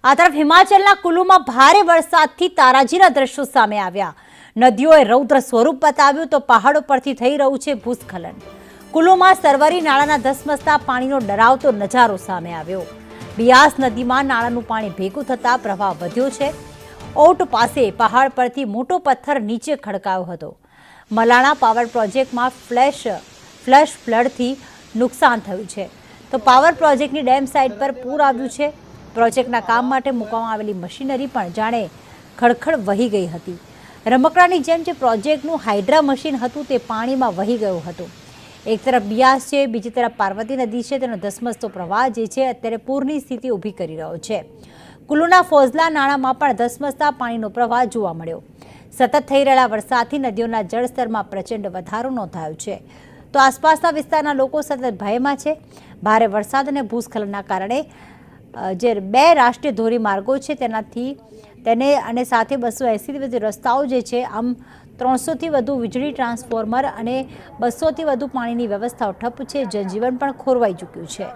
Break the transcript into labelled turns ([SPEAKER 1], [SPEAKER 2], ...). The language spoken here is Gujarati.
[SPEAKER 1] આ તરફ હિમાચલના કુલુમાં ભારે વરસાદથી તારાજીના દ્રશ્યો સામે આવ્યા। નદીઓએ રૌદ્ર સ્વરૂપ બતાવ્યું તો પહાડો પરથી થઈ રહ્યું છે ભૂસ્ખલન। કુલુમાં સરવરી નાળાના ધસમસતા પાણીનો ડરાવતો નજારો સામે આવ્યો। બિયાસ નદીમાં નાળાનું પાણી ભેગું થતા પ્રવાહ વધ્યો છે। ઓટ પાસે પહાડ પરથી મોટો પથ્થર નીચે ખડકાયો હતો। મલાણા પાવર પ્રોજેક્ટમાં ફ્લેશ ફ્લડથી નુકસાન થયું છે તો પાવર પ્રોજેક્ટની ડેમ સાઇટ પર પૂર આવ્યું છે। પ્રોજેક્ટના કામ માટે મૂકવામાં આવેલી મશીનરી પણ જાણે ખડખડ વહી ગઈ હતી। રમકડાની જેમ જે પ્રોજેક્ટનું હાઇડ્રા મશીન હતું તે પાણીમાં વહી ગયું હતું। એક તરફ બિયાસ છે, બીજી તરફ પાર્વતી નદી છે, તેનો ધસમસતો પ્રવાહ જે છે અત્યારે પૂરની સ્થિતિ ઊભી કરી રહ્યો છે। કુલુના ફોઝલા નાળામાં પણ ધસમસતા પાણીનો પ્રવાહ જોવા મળ્યો। સતત થઈ રહેલા વરસાદથી નદીઓના જળસ્તરમાં પ્રચંડ વધારો નોંધાયો છે તો આસપાસના વિસ્તારના લોકો સતત ભયમાં છે। ભારે વરસાદ અને ભૂસ્ખલનના કારણે જે 2 રાષ્ટ્રીય ધોરીમાર્ગો છે તેને અને સાથે 280થી વધુ રસ્તાઓ જે છે, આમ 300થી વધુ વીજળી ટ્રાન્સફોર્મર અને 200થી વધુ પાણીની વ્યવસ્થાઓ ઠપ છે। જનજીવન પણ ખોરવાઈ ચૂક્યું છે।